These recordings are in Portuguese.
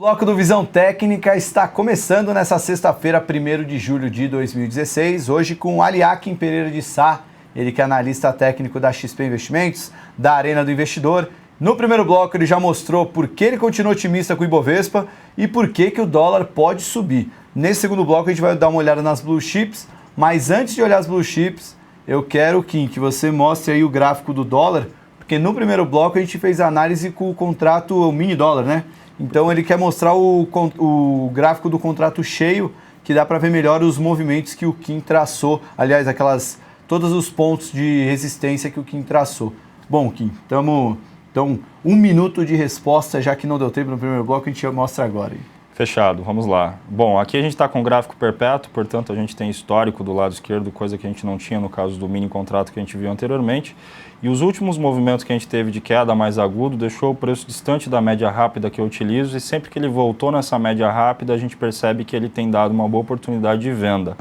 O bloco do Visão Técnica está começando nessa sexta-feira, 1º de julho de 2016, hoje com Aliakim Pereira de Sá, ele que é analista técnico da XP Investimentos, da Arena do Investidor. No primeiro bloco ele já mostrou por que ele continua otimista com o Ibovespa e por que o dólar pode subir. Nesse segundo bloco a gente vai dar uma olhada nas blue chips, mas antes de olhar as blue chips, eu quero, Kim, que você mostre aí o gráfico do dólar, porque no primeiro bloco a gente fez a análise com o contrato, o mini dólar, né? Então ele quer mostrar o gráfico do contrato cheio, que dá para ver melhor os movimentos que o Kim traçou. Aliás, todos os pontos de resistência que o Kim traçou. Bom, Kim, então 1 minuto de resposta, já que não deu tempo no primeiro bloco, a gente mostra agora. Fechado, vamos lá. Bom, aqui a gente está com gráfico perpétuo, portanto a gente tem histórico do lado esquerdo, coisa que a gente não tinha no caso do mini contrato que a gente viu anteriormente. E os últimos movimentos que a gente teve de queda mais agudo deixou o preço distante da média rápida que eu utilizo, e sempre que ele voltou nessa média rápida a gente percebe que ele tem dado uma boa oportunidade de venda.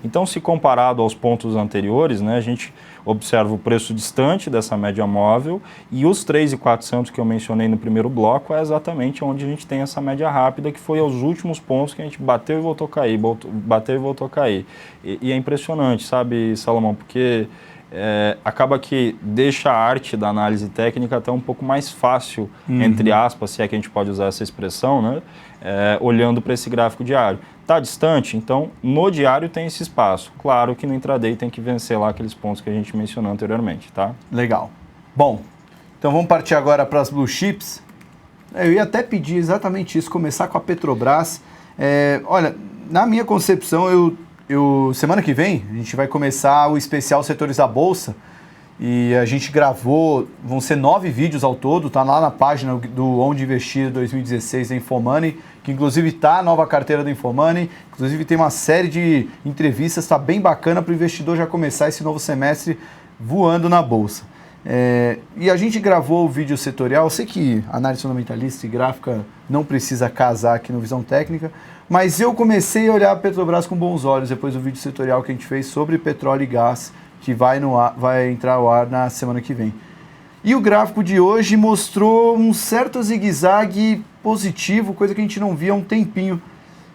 Então, se comparado aos pontos anteriores, né, a gente observa o preço distante dessa média móvel, e os 3.400 que eu mencionei no primeiro bloco é exatamente onde a gente tem essa média rápida, que foi aos últimos pontos que a gente bateu e voltou a cair, bateu e voltou a cair. E é impressionante, sabe, Salomão, porque acaba que deixa a arte da análise técnica até um pouco mais fácil, entre aspas, se é que a gente pode usar essa expressão, né? Olhando para esse gráfico diário. Está distante? Então, no diário tem esse espaço. Claro que no intraday tem que vencer lá aqueles pontos que a gente mencionou anteriormente, tá? Legal. Bom, então vamos partir agora para as blue chips. Eu ia até pedir exatamente isso, começar com a Petrobras. Olha, na minha concepção, semana que vem, a gente vai começar o especial Setores da Bolsa, e a gente gravou, vão ser 9 vídeos ao todo, tá lá na página do Onde Investir 2016 da Infomoney, que inclusive está a nova carteira da Infomoney, inclusive tem uma série de entrevistas, tá bem bacana para o investidor já começar esse novo semestre voando na Bolsa. E a gente gravou o vídeo setorial. Eu sei que análise fundamentalista e gráfica não precisa casar aqui no Visão Técnica, mas eu comecei a olhar a Petrobras com bons olhos depois do vídeo setorial que a gente fez sobre petróleo e gás, que vai entrar ao ar na semana que vem. E o gráfico de hoje mostrou um certo zigue-zague positivo, coisa que a gente não via há um tempinho.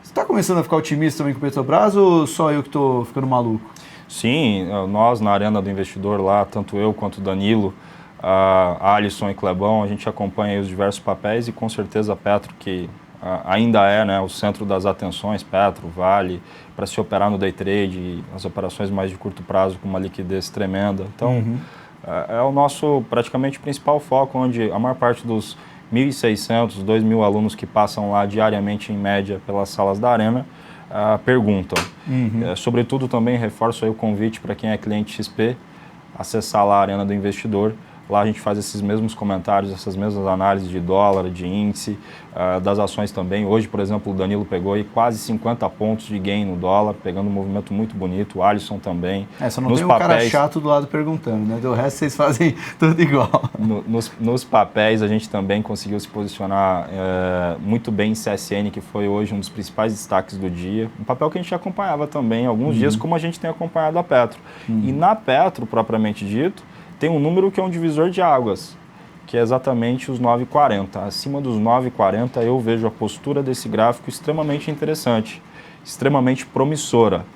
Você está começando a ficar otimista também com Petrobras ou só eu que estou ficando maluco? Sim, nós na Arena do Investidor lá, tanto eu quanto o Danilo, a Alisson e Clebão, a gente acompanha os diversos papéis, e com certeza a Petro, que ainda é, né, o centro das atenções, Petro, Vale, para se operar no day trade, as operações mais de curto prazo com uma liquidez tremenda. Então, é o nosso praticamente principal foco, onde a maior parte dos 1.600, 2.000 alunos que passam lá diariamente em média pelas salas da Arena, perguntam. Sobretudo também reforço aí o convite para quem é cliente XP, acessar lá a Arena do Investidor. Lá a gente faz esses mesmos comentários, essas mesmas análises de dólar, de índice, das ações também. Hoje, por exemplo, o Danilo pegou aí quase 50 pontos de gain no dólar, pegando um movimento muito bonito, o Alisson também. Só não tem um cara chato do lado perguntando, né? Do resto vocês fazem tudo igual. Nos papéis a gente também conseguiu se posicionar muito bem em CSN, que foi hoje um dos principais destaques do dia. Um papel que a gente acompanhava também há alguns dias, como a gente tem acompanhado a Petro. E na Petro, propriamente dito, tem um número que é um divisor de águas, que é exatamente os 9,40. Acima dos 9,40 eu vejo a postura desse gráfico extremamente interessante, extremamente promissora.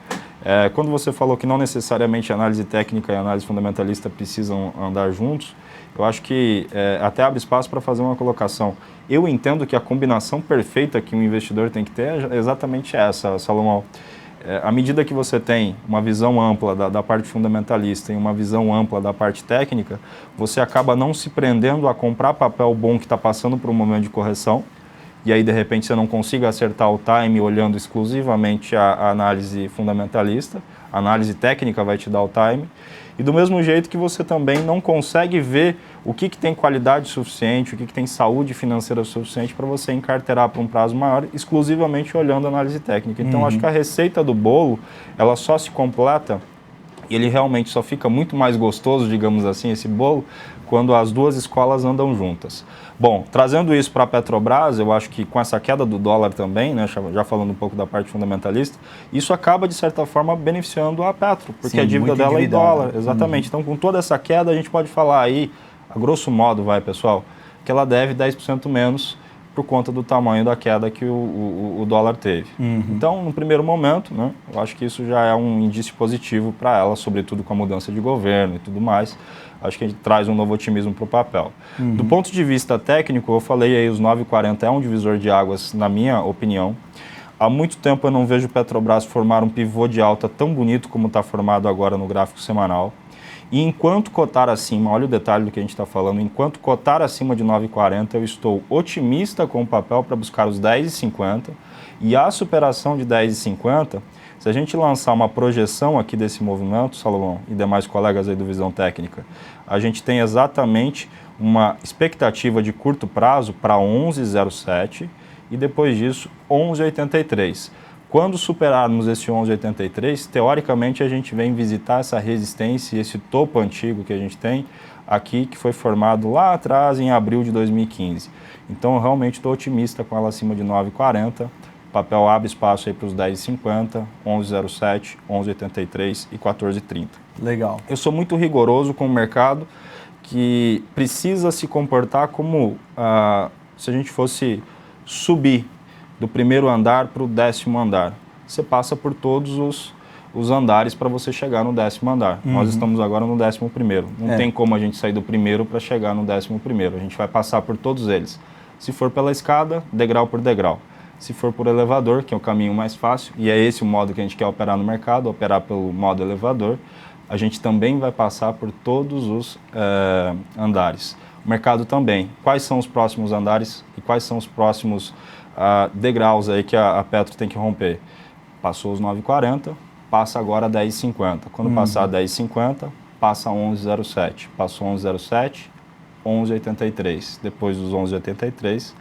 Quando você falou que não necessariamente análise técnica e análise fundamentalista precisam andar juntos, eu acho que até abre espaço para fazer uma colocação. Eu entendo que a combinação perfeita que um investidor tem que ter é exatamente essa, Salomão. À medida que você tem uma visão ampla da parte fundamentalista e uma visão ampla da parte técnica, você acaba não se prendendo a comprar papel bom que está passando por um momento de correção, e aí de repente você não consiga acertar o time olhando exclusivamente a análise fundamentalista. A análise técnica vai te dar o time. E do mesmo jeito que você também não consegue ver o que tem qualidade suficiente, o que tem saúde financeira suficiente para você encarteirar por um prazo maior, exclusivamente olhando a análise técnica. Então, acho que a receita do bolo, ela só se completa, e ele realmente só fica muito mais gostoso, digamos assim, esse bolo, quando as duas escolas andam juntas. Bom, trazendo isso para a Petrobras, eu acho que com essa queda do dólar também, né, já falando um pouco da parte fundamentalista, isso acaba, de certa forma, beneficiando a Petro, porque sim, a dívida dela é em dólar. Exatamente. Então, com toda essa queda, a gente pode falar aí, a grosso modo, pessoal, que ela deve 10% menos por conta do tamanho da queda que o dólar teve. Então, no primeiro momento, né, eu acho que isso já é um indício positivo para ela, sobretudo com a mudança de governo e tudo mais. Acho que a gente traz um novo otimismo para o papel. Do ponto de vista técnico, eu falei aí, os 9,40 é um divisor de águas, na minha opinião. Há muito tempo eu não vejo Petrobras formar um pivô de alta tão bonito como está formado agora no gráfico semanal. E enquanto cotar acima, olha o detalhe do que a gente está falando, enquanto cotar acima de 9,40, eu estou otimista com o papel para buscar os 10,50 e a superação de 10,50, se a gente lançar uma projeção aqui desse movimento, Salomão e demais colegas aí do Visão Técnica, a gente tem exatamente uma expectativa de curto prazo para 11,07 e depois disso 11,83. Quando superarmos esse 11,83, teoricamente a gente vem visitar essa resistência e esse topo antigo que a gente tem aqui, que foi formado lá atrás em abril de 2015. Então eu realmente estou otimista com ela acima de 9,40. O papel abre espaço aí para os 10,50, 11,07, 11,83 e 14,30. Legal. Eu sou muito rigoroso com o mercado que precisa se comportar como se a gente fosse subir do primeiro andar para o 10º andar. Você passa por todos os andares para você chegar no 10º andar. Nós estamos agora no 11º. Não tem como a gente sair do primeiro para chegar no 11º. A gente vai passar por todos eles. Se for pela escada, degrau por degrau. Se for por elevador, que é o caminho mais fácil, e é esse o modo que a gente quer operar no mercado, operar pelo modo elevador, a gente também vai passar por todos os andares. O mercado também. Quais são os próximos andares e quais são os próximos degraus aí que a Petro tem que romper? Passou os 9,40, passa agora a 10,50. Quando passar a 10,50, passa a 11,07. Passou 11,07, 11,83. Depois dos 11,83,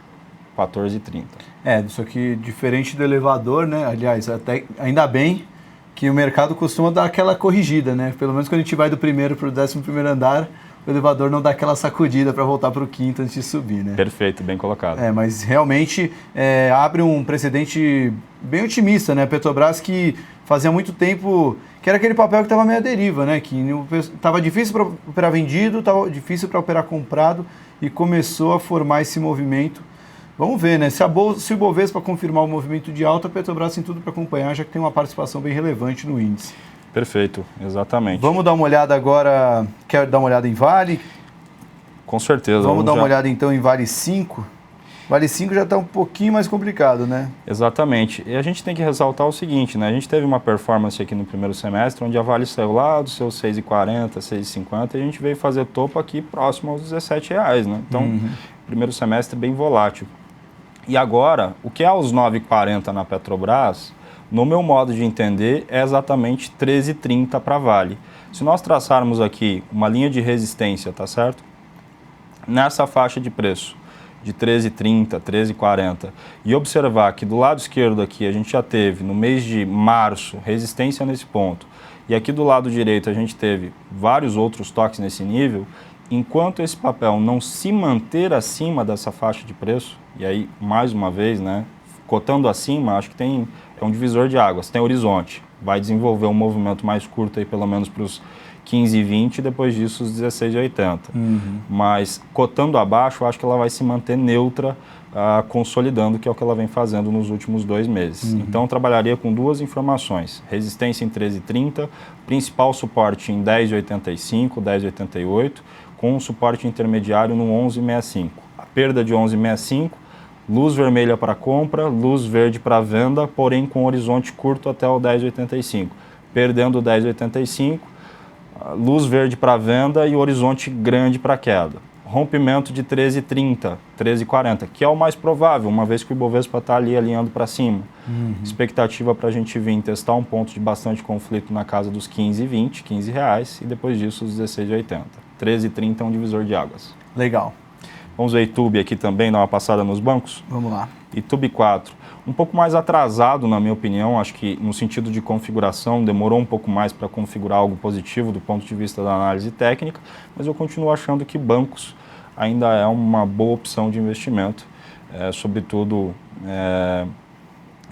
14,30. Isso aqui, diferente do elevador, né? Aliás, até, ainda bem que o mercado costuma dar aquela corrigida, né? Pelo menos quando a gente vai do primeiro para o 11º andar, o elevador não dá aquela sacudida para voltar para o 5º antes de subir, né? Perfeito, bem colocado. Mas realmente abre um precedente bem otimista, né? Petrobras que fazia muito tempo que era aquele papel que estava meio à deriva, né? Que estava difícil para operar vendido, estava difícil para operar comprado e começou a formar esse movimento. Vamos ver, né? Se o Ibovespa confirmar o movimento de alta, a Petrobras tem tudo para acompanhar, já que tem uma participação bem relevante no índice. Perfeito, exatamente. Vamos dar uma olhada agora, quer dar uma olhada em Vale? Com certeza. Vamos dar uma olhada então em Vale 5. Vale 5 já está um pouquinho mais complicado, né? Exatamente. E a gente tem que ressaltar o seguinte, né? A gente teve uma performance aqui no primeiro semestre, onde a Vale saiu lá dos seus 6,40, 6,50, e a gente veio fazer topo aqui próximo aos R$17, né? Então, primeiro semestre bem volátil. E agora, o que é os 9,40 na Petrobras, no meu modo de entender, é exatamente 13,30 para Vale. Se nós traçarmos aqui uma linha de resistência, tá certo? Nessa faixa de preço, de 13,30, 13,40, e observar que do lado esquerdo aqui a gente já teve, no mês de março, resistência nesse ponto, e aqui do lado direito a gente teve vários outros toques nesse nível, enquanto esse papel não se manter acima dessa faixa de preço, e aí, mais uma vez, né, cotando acima, acho que é um divisor de águas, tem horizonte, vai desenvolver um movimento mais curto aí, pelo menos para os 15,20 e depois disso os 16,80. Mas cotando abaixo, eu acho que ela vai se manter neutra, consolidando, que é o que ela vem fazendo nos últimos 2 meses. Então, eu trabalharia com 2 informações. Resistência em 13,30, principal suporte em 10,85, 10,88, com um suporte intermediário no 11,65. A perda de 11,65, luz vermelha para compra, luz verde para venda, porém com horizonte curto até o 10,85. Perdendo o 10,85, luz verde para venda e horizonte grande para queda. Rompimento de 13,30, 13,40, que é o mais provável, uma vez que o Ibovespa está ali alinhando para cima. Expectativa para a gente vir testar um ponto de bastante conflito na casa dos 15,20, R$15, e depois disso os 16,80. 13,30 é um divisor de águas. Legal. Vamos ver YouTube aqui também, dar uma passada nos bancos? Vamos lá. YouTube 4. Um pouco mais atrasado, na minha opinião, acho que no sentido de configuração, demorou um pouco mais para configurar algo positivo do ponto de vista da análise técnica, mas eu continuo achando que bancos ainda é uma boa opção de investimento, sobretudo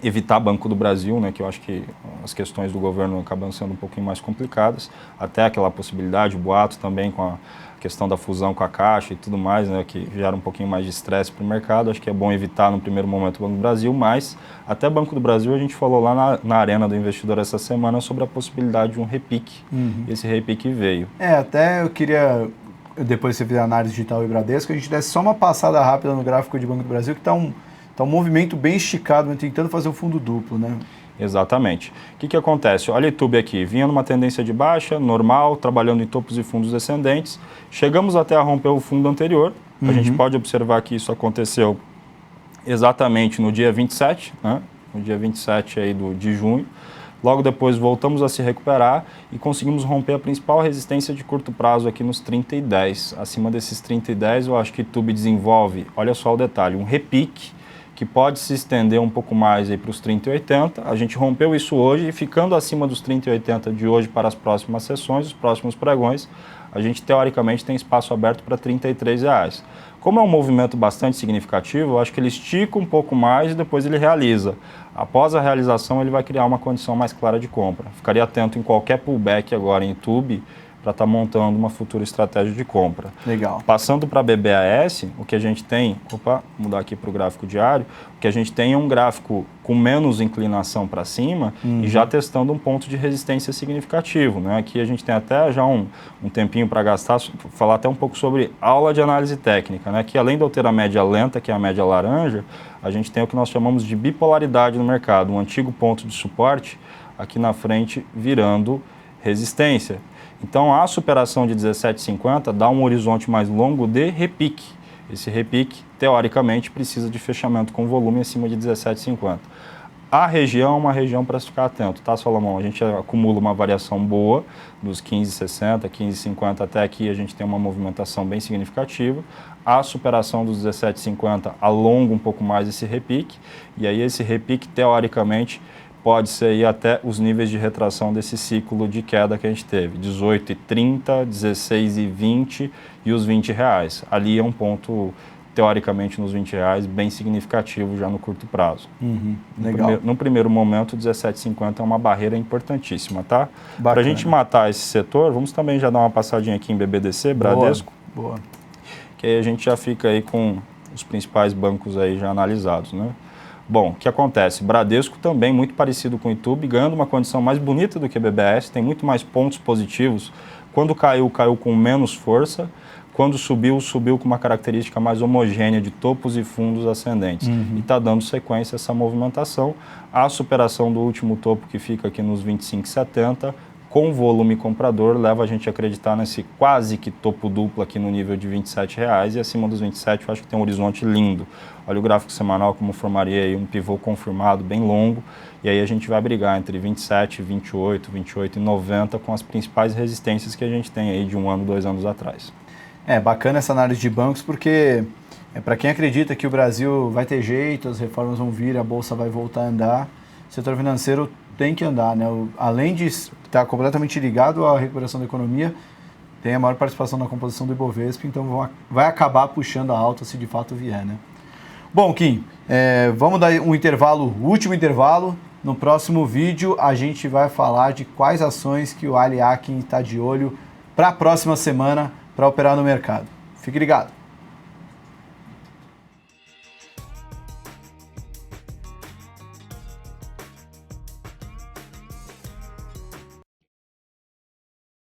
evitar Banco do Brasil, né, que eu acho que as questões do governo acabam sendo um pouquinho mais complicadas, até aquela possibilidade, o boato também com a questão da fusão com a Caixa e tudo mais, né, que gera um pouquinho mais de estresse para o mercado. Acho que é bom evitar no primeiro momento o Banco do Brasil, mas até Banco do Brasil a gente falou lá na Arena do Investidor essa semana sobre a possibilidade de um repique. Esse repique veio. Até eu queria, depois que você fizer a análise digital e Bradesco, a gente desse só uma passada rápida no gráfico de Banco do Brasil, que está um movimento bem esticado, tentando fazer um fundo duplo, né? Exatamente. O que acontece? Olha a YouTube aqui, vinha numa tendência de baixa, normal, trabalhando em topos e fundos descendentes. Chegamos até a romper o fundo anterior. A gente pode observar que isso aconteceu exatamente no dia 27, né? No dia 27 aí de junho. Logo depois voltamos a se recuperar e conseguimos romper a principal resistência de curto prazo aqui nos 30,10. Acima desses 30,10 eu acho que YouTube desenvolve, olha só o detalhe, um repique que pode se estender um pouco mais para os 30,80. A gente rompeu isso hoje e ficando acima dos 30,80 de hoje para as próximas sessões, os próximos pregões, a gente teoricamente tem espaço aberto para R$ 33,00. Como é um movimento bastante significativo, eu acho que ele estica um pouco mais e depois ele realiza. Após a realização, ele vai criar uma condição mais clara de compra. Ficaria atento em qualquer pullback agora em YouTube para estar montando uma futura estratégia de compra. Legal. Passando para a BBAS, o que a gente tem, mudar aqui para o gráfico diário, o que a gente tem é um gráfico com menos inclinação para cima e já testando um ponto de resistência significativo, né? Aqui a gente tem até já um tempinho para gastar, falar até um pouco sobre aula de análise técnica, né? Que além de eu ter a média lenta, que é a média laranja, a gente tem o que nós chamamos de bipolaridade no mercado, um antigo ponto de suporte aqui na frente virando resistência. Então, a superação de 17,50 dá um horizonte mais longo de repique. Esse repique, teoricamente, precisa de fechamento com volume acima de 17,50. A região é uma região para se ficar atento, tá, Salomão? A gente acumula uma variação boa dos 15,60, 15,50 até aqui, a gente tem uma movimentação bem significativa. A superação dos 17,50 alonga um pouco mais esse repique, e aí esse repique, teoricamente, pode ser aí até os níveis de retração desse ciclo de queda que a gente teve, 18,30, 16,20 e os R$20. Ali é um ponto, teoricamente, nos R$20 bem significativo já no curto prazo. Legal. No primeiro momento, 17,50 é uma barreira importantíssima, tá? Para a gente matar esse setor, vamos também já dar uma passadinha aqui em BBDC, Bradesco. Boa. Que aí a gente já fica aí com os principais bancos aí já analisados, né? Bom, o que acontece? Bradesco também muito parecido com o YouTube, ganhando uma condição mais bonita do que a BBS, tem muito mais pontos positivos. Quando caiu, caiu com menos força. Quando subiu, subiu com uma característica mais homogênea de topos e fundos ascendentes. E está dando sequência a essa movimentação. A superação do último topo que fica aqui nos 25,70, com volume comprador, leva a gente a acreditar nesse quase que topo duplo aqui no nível de R$27 e acima dos 27 eu acho que tem um horizonte lindo. Olha o gráfico semanal como formaria aí um pivô confirmado bem longo e aí a gente vai brigar entre 27, 28, 28 e 90 com as principais resistências que a gente tem aí de 1 ano, 2 anos atrás. Bacana essa análise de bancos porque para quem acredita que o Brasil vai ter jeito, as reformas vão vir, a Bolsa vai voltar a andar, o setor financeiro tem que andar, né? Além de estar completamente ligado à recuperação da economia, tem a maior participação na composição do Ibovespa, então vai acabar puxando a alta se de fato vier, né? Bom, Kim, vamos dar um intervalo, último intervalo. No próximo vídeo a gente vai falar de quais ações que o Ali Akin está de olho para a próxima semana para operar no mercado. Fique ligado.